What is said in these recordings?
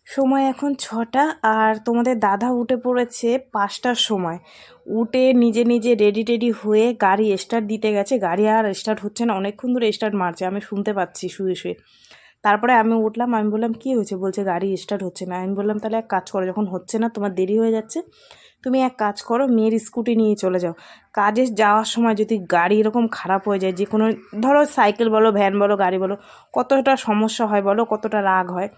সময় এখন 6টা, আর তোমাদের দাদা উঠে পড়েছে 5টার সময়। উঠে নিজে নিজে রেডি টেডি হয়ে গাড়ি স্টার্ট দিতে গেছে। গাড়ি আর স্টার্ট হচ্ছে না, অনেকক্ষণ ধরে স্টার্ট মারছে, আমি শুনতে পাচ্ছি শুয়ে শুয়ে। তারপরে আমি উঠলাম, আমি বললাম কী হয়েছে? বলছে গাড়ি স্টার্ট হচ্ছে না। আমি বললাম তাহলে এক কাজ করো, যখন হচ্ছে না, তোমার দেরি হয়ে যাচ্ছে, তুমি এক কাজ করো, মেয়ের স্কুটি নিয়ে চলে যাও। কাজে যাওয়ার সময় যদি গাড়ি এরকম খারাপ হয়ে যায়, যে কোনো ধরো সাইকেল বলো, ভ্যান বলো, গাড়ি বলো, কতটা সমস্যা হয় বলো, কতটা রাগ হয়।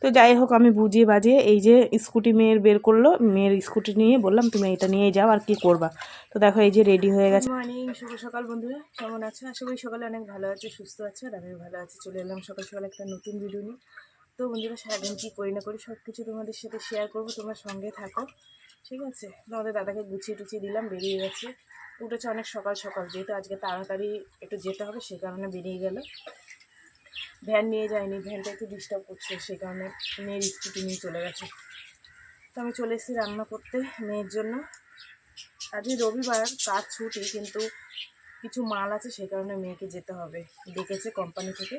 তো যাই হোক, আমি বুঝিয়ে বাজিয়ে এই যে স্কুটি মেয়ের বের করলো, মেয়ের স্কুটি নিয়ে বললাম তুমি এটা নিয়ে যাও, আর কি করবা। তো দেখো এই যে রেডি হয়ে গেছে। মর্নিং, শুভ সকাল বন্ধুরা, কেমন আছো? আশা করি সকালে অনেক ভালো আছে, সুস্থ আছে, আর আমিও ভালো আছি। চলে এলাম সকাল সকাল একটা নতুন ভিডিও নিয়ে। তো বন্ধুরা, সারাদিন কী করি না করি সব কিছু তোমাদের সাথে শেয়ার করবো, তোমরা সঙ্গে থাকো, ঠিক আছে? তোমাদের দাদাকে গুছিয়ে টুচিয়ে দিলাম, বেরিয়ে গেছে। উঠেছে অনেক সকাল সকাল, যেহেতু আজকে তাড়াতাড়ি একটু যেতে হবে, সে কারণে বেরিয়ে গেল। ভ্যান নিয়ে যায়নি, ভ্যানটা একটু ডিস্টার্ব করছে, সেই কারণে মেয়ের স্কুটি নিয়ে চলে গেছে। তো আমি চলে এসেছি রান্না করতে মেয়ের জন্য। আজকে রবিবার, কাজ ছুটি, কিন্তু কিছু মাল আছে, সেই কারণে মেয়েকে যেতে হবে, ডেকেছে কোম্পানি থেকে।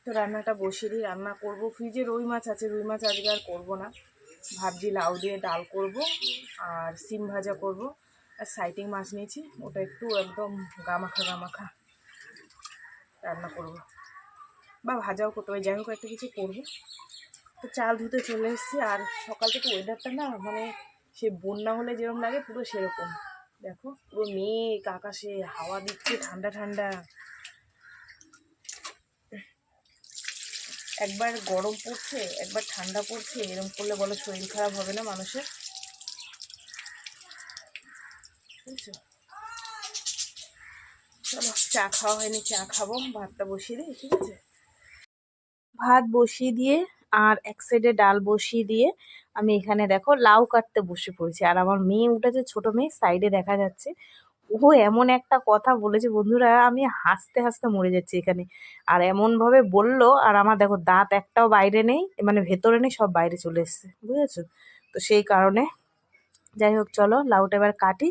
তো রান্নাটা বসিয়ে দিই, রান্না করব। ফ্রিজে রুই মাছ আছে, রুই মাছ আজকে আর করবো না, ভাবছি লাউ দিয়ে ডাল করব আর সিম ভাজা করব। আর সাইটিং মাছ নিয়েছি, ওটা একটু একদম গামাখা গামাখা রান্না করব, বা ভাজাও করতে হবে, যাই হোক একটা কিছু করবো। তো চাল ধুতে চলে এসেছি। আর সকাল থেকে ওয়েদারটা না, মানে সে বন্যা হলে যেরকম লাগে পুরো সেরকম। দেখো পুরো মেঘ, আকাশে হাওয়া দিচ্ছে ঠান্ডা ঠান্ডা। একবার গরম পড়ছে, একবার ঠান্ডা পড়ছে, এরকম করলে বলো শরীর খারাপ হবে না মানুষের? বুঝছো? চলো, চা খাওয়া হয়নি, চা খাবো, ভাতটা বসিয়ে দিই, ঠিক আছে? ভাত বসিয়ে দিয়ে আর এক সাইডে ডাল বসিয়ে দিয়ে আমি এখানে দেখো লাউ কাটতে বসে পড়েছি। আর আমার মেয়ে উঠেছে, ছোট মেয়ে, সাইডে দেখা যাচ্ছে। ও এমন একটা কথা বলেছে বন্ধুরা, আমি হাসতে হাসতে মরে যাচ্ছি এখানে। আর এমন ভাবে বললো, আর আমার দেখো দাঁত একটাও বাইরে নেই, মানে ভেতরে নেই, সব বাইরে চলে এসছে, বুঝেছো? তো সেই কারণে যাই হোক, চলো লাউটা এবার কাটি।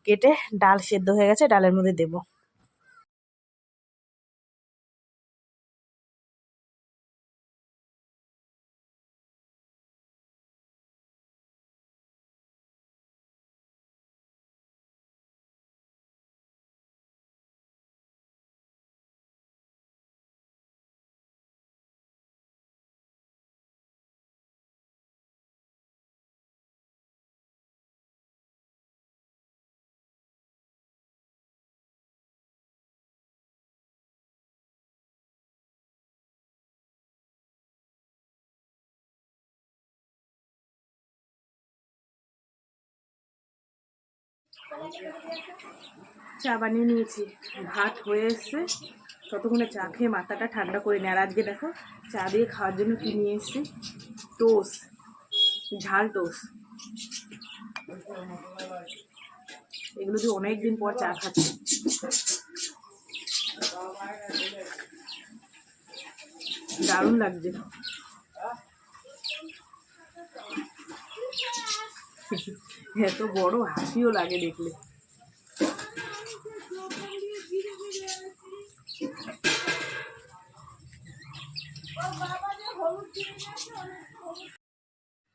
কেটে ডাল সেদ্ধ হয়ে গেছে, ডালের মধ্যে দেবো। চা বানিয়ে নিয়েছি, ভাত হয়ে এসছে, ততক্ষণে চা খেয়ে মাথাটা ঠান্ডা করে নিই। আর আজকে দেখো চা দিয়ে খাওয়ার জন্য কি নিয়ে এসছি, টোস্ট, ঝাল টোস্ট। এগুলো দিয়ে অনেকদিন পর চা খাচ্ছি, দারুণ লাগছে। এত বড় হাসিও লাগে দেখলে।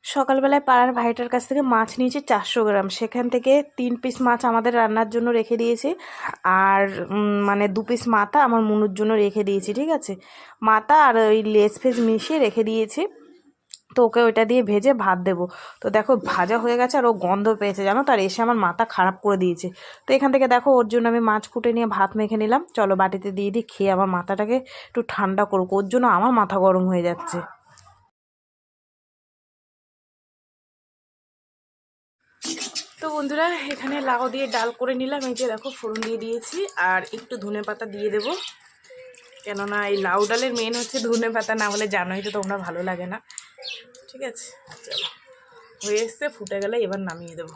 সকালবেলায় পাড়ার ভাইটার কাছ থেকে মাছ নিয়েছি 400 গ্রাম, সেখান থেকে 3 পিস মাছ আমাদের রান্নার জন্য রেখে দিয়েছি। আর মানে 2 পিস মাথা আমার মুনুর জন্য রেখে দিয়েছি, ঠিক আছে? মাথা আর ওই লেজ ফেজ মিশিয়ে রেখে দিয়েছি। তো ওকে ওইটা দিয়ে ভেজে ভাত দেবো। তো দেখো ভাজা হয়ে গেছে, আর ও গন্ধ পেয়েছে জানো, তার এসে আমার মাথা খারাপ করে দিয়েছে। তো এখান থেকে দেখো ওর জন্য আমি মাছ কুটে নিয়ে ভাত মেখে নিলাম। চলো বাটিতে দিয়ে দিই, খেয়ে আমার মাথাটাকে একটু ঠান্ডা করুক, ওর জন্য আমার মাথা গরম হয়ে যাচ্ছে। তো বন্ধুরা, এখানে লাউ দিয়ে ডাল করে নিলাম। এই যে দেখো ফোড়ন দিয়ে দিয়েছি, আর একটু ধনে পাতা দিয়ে দেবো, কেননা এই লাউ ডালের মেন হচ্ছে ধনে পাতা, না হলে জানোই তো তোমরা, ভালো লাগে না, ঠিক আছে? চলো, হয়ে এসছে, ফুটে গেলে এবার নামিয়ে দেবো।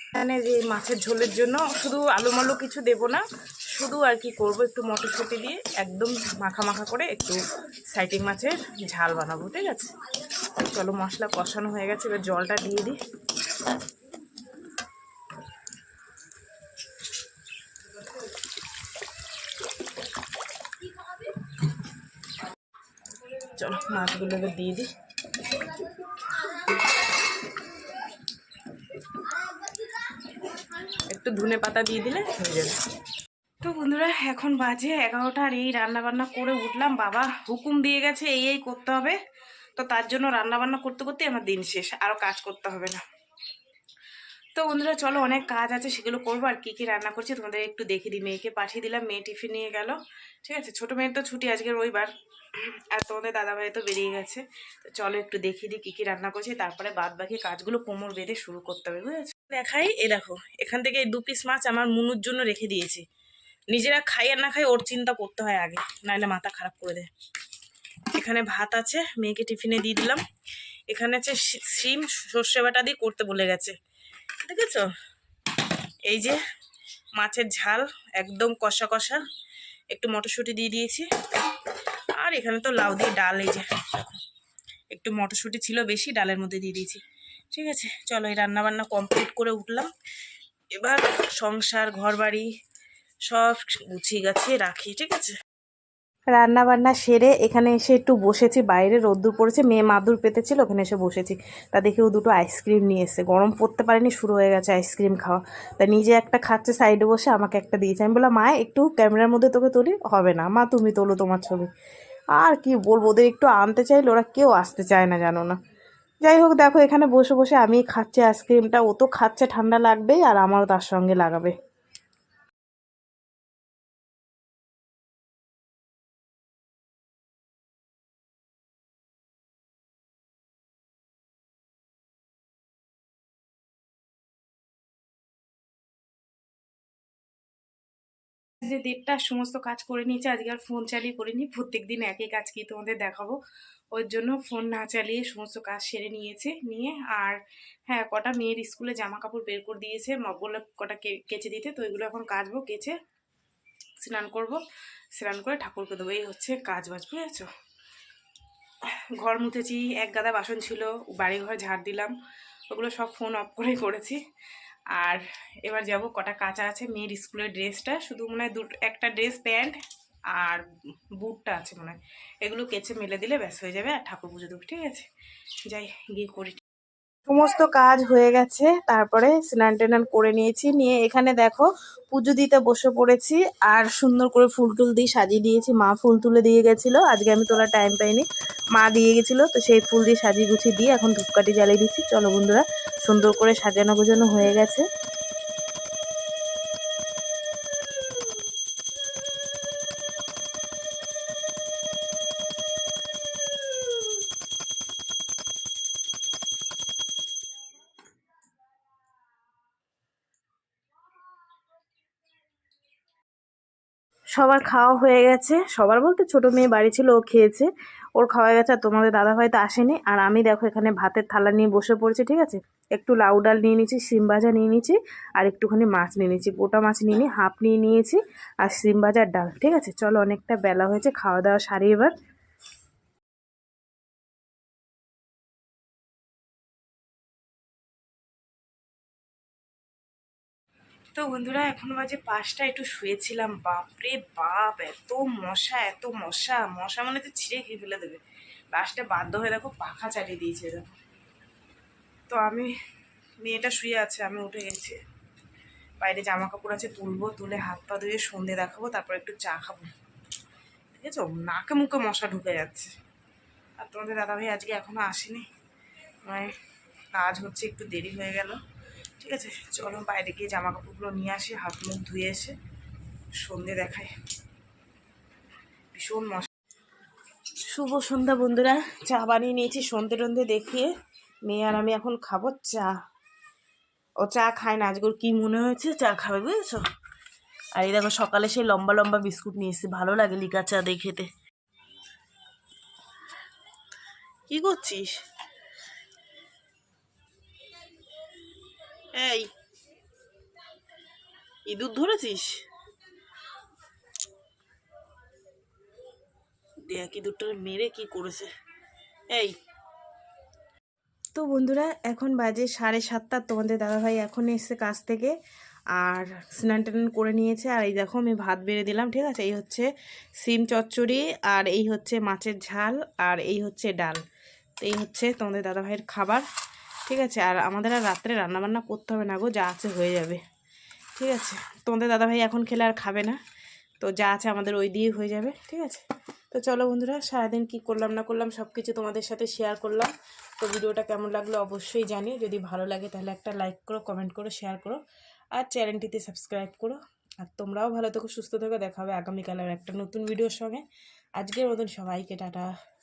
এখানে যে মাছের ঝোলের জন্য শুধু আলু মালু কিছু দেবো না, শুধু আর কি করবো, একটু মটরশুঁটি দিয়ে একদম মাখা মাখা করে একটু সাইটিং মাছের ঝাল বানাবো, ঠিক আছে? চলো, মশলা কষানো হয়ে গেছে, এবার জলটা দিয়ে দিই। চলো মাছগুলো এবার দিয়ে দিই। একটু ধনে পাতা দিয়ে দিলে হয়ে যাবে। তো বন্ধুরা এখন বাজে 11টা, আর এই রান্না বান্না করে উঠলাম। বাবা হুকুম দিয়ে গেছে এই করতে হবে, তো তার জন্য রান্না বান্না করতে করতে আমার দিন শেষ, আরও কাজ করতে হবে না। তো বন্ধুরা চলো, অনেক কাজ আছে সেগুলো করবো। আর কী কী রান্না করছি তোমাদের একটু দেখিয়ে দিই। মেয়েকে পাঠিয়ে দিলাম, মেয়ে টিফিন নিয়ে গেল, ঠিক আছে। ছোটো মেয়ের তো ছুটি, আজকে রবিবার, আর তোমাদের দাদাভাই তো বেরিয়ে গেছে। তো চলো একটু দেখিয়ে দিই কী কী রান্না করছি, তারপরে বাদ বাকি কাজগুলো কোমর বেঁধে শুরু করতে হবে, বুঝেছো। দেখাই, এ দেখো এখান থেকে এই 2 পিস মাছ আমার মুনুর জন্য রেখে দিয়েছি। নিজেরা খাই আর না খাই ওর চিন্তা করতে হয় আগে, নাহলে মাথা খারাপ করে দেয়। এখানে ভাত আছে, মেয়েকে টিফিনে দিয়ে দিলাম। এখানে আছে শিম, সর্ষে বাটা দিয়ে করতে বলে গেছে, দেখেছো। এই যে মাছের ঝাল, একদম কষা কষা, একটু মটরশুঁটি দিয়ে দিয়েছি। আর এখানে তো লাউ দিয়ে ডাল, এই যে একটু মটরশুঁটি ছিল বেশি, ডালের মধ্যে দিয়ে দিয়েছি, ঠিক আছে। চলো এই রান্নাবান্না কমপ্লিট করে উঠলাম। এবার সংসার ঘরবাড়ি সব গুছিয়ে গাছিয়ে রাখি, ঠিক আছে। রান্না বান্না সেরে এখানে এসে একটু বসেছি, বাইরে রোদ্দুর পড়েছে, মেয়ে মাদুর পেতেছিল, ওখানে এসে বসেছি। তা দেখি ও দুটো আইসক্রিম নিয়ে এসে, গরম পড়তে পারেনি, শুরু হয়ে গেছে আইসক্রিম খাওয়া। তা নিজে একটা খাচ্ছে সাইডে বসে, আমাকে একটা দিয়েছে। আমি বললাম মা একটু ক্যামেরার মধ্যে তোকে তুলি, হবে না মা তুমি তোলো তোমার ছবি। আর কি বলবো, ওদের একটু আনতে চাইলে ওরা কেউ আসতে চায় না, জানো না। যাই হোক দেখো এখানে বসে বসে আমি খাচ্ছি আইসক্রিমটা, ও তো খাচ্ছে ঠান্ডা লাগবেই, আর আমারও তার সঙ্গে লাগাবে। যে 1:30 সমস্ত কাজ করে নিয়েছে, আজকে আর ফোন চালিয়ে করিনি, প্রত্যেকদিন একই কাজ কি তোমাদের দেখাবো, ওর জন্য ফোন না চালিয়ে সমস্ত কাজ সেরে নিয়েছে নিয়ে। আর হ্যাঁ, কটা মেয়ের স্কুলে জামা কাপড় বের করে দিয়েছে, বললে কটা কেচে দিতে, তো এগুলো এখন কাচবো, কেচে স্নান করব, স্নান করে ঠাকুরকে দেবো, এই হচ্ছে কাজ বাজ, বুঝেছো। ঘর মুছেছি, এক গাদা বাসন ছিল, বাড়িঘর ঝাড় দিলাম, ওগুলো সব ফোন অফ করেই করেছি। আর এবার যাব, কটা কাঁচা আছে, মেয়ের স্কুলের ড্রেসটা শুধু মনে হয় একটা ড্রেস, প্যান্ট আর বুটটা আছে মনে হয়, এগুলো কেচে মেলে দিলে ব্যাস হয়ে যাবে, আর ঠাকুর পুজো দেবো, ঠিক আছে। যাই গিয়ে করি। সমস্ত কাজ হয়ে গেছে, তারপরে স্নান টান করে নিয়েছি, নিয়ে এখানে দেখো পুজো দিতে বসে পড়েছি। আর সুন্দর করে ফুল টুল দিয়ে সাজিয়ে দিয়েছি, মা ফুল তুলে দিয়ে গেছিলো, আজকে আমি তোলার টাইম পাইনি, মা দিয়ে গেছিলো, তো সেই ফুল দিয়ে সাজিয়ে গুছিয়ে দিয়ে এখন ধূপকাঠি জ্বালিয়ে দিচ্ছি। চলো বন্ধুরা, সুন্দর করে সাজানো গোছানো হয়ে গেছে। সবার খাওয়া হয়ে গেছে, সবার বলতে ছোট মেয়ে বাড়ি ছিল, ও খেয়েছে, ওর খাওয়া গেছে। আর তোমাদের দাদাভাই তো আসেনি, আর আমি দেখো এখানে ভাতের থালা নিয়ে বসে পড়েছি, ঠিক আছে। একটু লাউ ডাল নিয়ে নিয়েছি, শিম ভাজা নিয়ে নিয়েছি, আর একটুখানি মাছ নিয়ে নিয়েছি, গোটা মাছ নিয়ে নিই, হাফ নিয়ে নিয়েছি, আর শিম ভাজার ডাল, ঠিক আছে। চলো অনেকটা বেলা হয়েছে, খাওয়া দাওয়া সারি এবার। তো বন্ধুরা এখন বাজে 5টা, একটু শুয়েছিলাম, বাপরে বাপ এত মশা, এত মশা, মশা মানে তো ছিঁড়ে খেয়ে ফেলে দেবে। লাস্টে বাধ্য হয়ে দেখো পাখা চালিয়ে দিয়েছে, দেখো। তো আমি, মেয়েটা শুয়ে আছে, আমি উঠে গেছি, বাইরে জামা কাপড় আছে তুলবো, তুলে হাত পা ধুয়ে সন্ধে দেখাবো, তারপর একটু চা খাবো, ঠিক আছে। নাকে মুখে মশা ঢুকে যাচ্ছে। আর তোমাদের দাদাভাই আজকে এখনো আসেনি, মানে কাজ হচ্ছে, একটু দেরি হয়ে গেল, ঠিক আছে। চলো বাইরে গিয়ে জামা কাপড়গুলো নিয়ে আসি, হাত মুখ ধুয়ে এসে সন্ধে দেখায়, ভীষণ মশা। শুভ সন্ধ্যা বন্ধুরা, চা বানিয়ে নিয়েছি সন্ধে টন্ধে দেখিয়ে, মেয়ে আর আমি এখন খাবো চা। ও চা খায় না, আজকে ওর কি মনে হয়েছে চা খাবে, বুঝেছো। আর এই দেখো সকালে সেই লম্বা লম্বা বিস্কুট নিয়ে এসেছি, ভালো লাগে লিকা চা দিয়ে খেতে। কি করছিস? এই ইঁদুর ধরেছিস? দেখ ইঁদুরটা মেরে কি করেছে। এই তো বন্ধুরা এখন বাজে 7:30, তোমাদের দাদাভাই এখন এসছে কাজ থেকে। আর স্নান টান করে নিয়েছে। আর এই দেখো আমি ভাত বেড়ে দিলাম, ঠিক আছে। এই হচ্ছে সিম চচ্চড়ি, আর এই হচ্ছে মাছের ঝাল, আর এই হচ্ছে ডাল। তো এই হচ্ছে তোমাদের দাদাভাইয়ের খাবার, ঠিক আছে। আর আমাদের আর রাত্রে রান্নাবান্না করতে হবে না গো, যা আছে হয়ে যাবে, ঠিক আছে। তোমাদের দাদাভাই এখন খেলে আর খাবে না, তো যা আছে আমাদের ওই দিয়েই হয়ে যাবে, ঠিক আছে। তো চলো বন্ধুরা, সারাদিন কি করলাম না করলাম সব কিছু তোমাদের সাথে শেয়ার করলাম। তো ভিডিওটা কেমন লাগলো অবশ্যই জানিও। যদি ভালো লাগে তাহলে একটা লাইক করো, কমেন্ট করো, শেয়ার করো, আর চ্যানেলটিতে সাবস্ক্রাইব করো। আর তোমরাও ভালো থেকো, সুস্থ থেকো। দেখা হবে আগামীকালের একটা নতুন ভিডিওর সঙ্গে। আজকের মতন সবাইকে টাটা।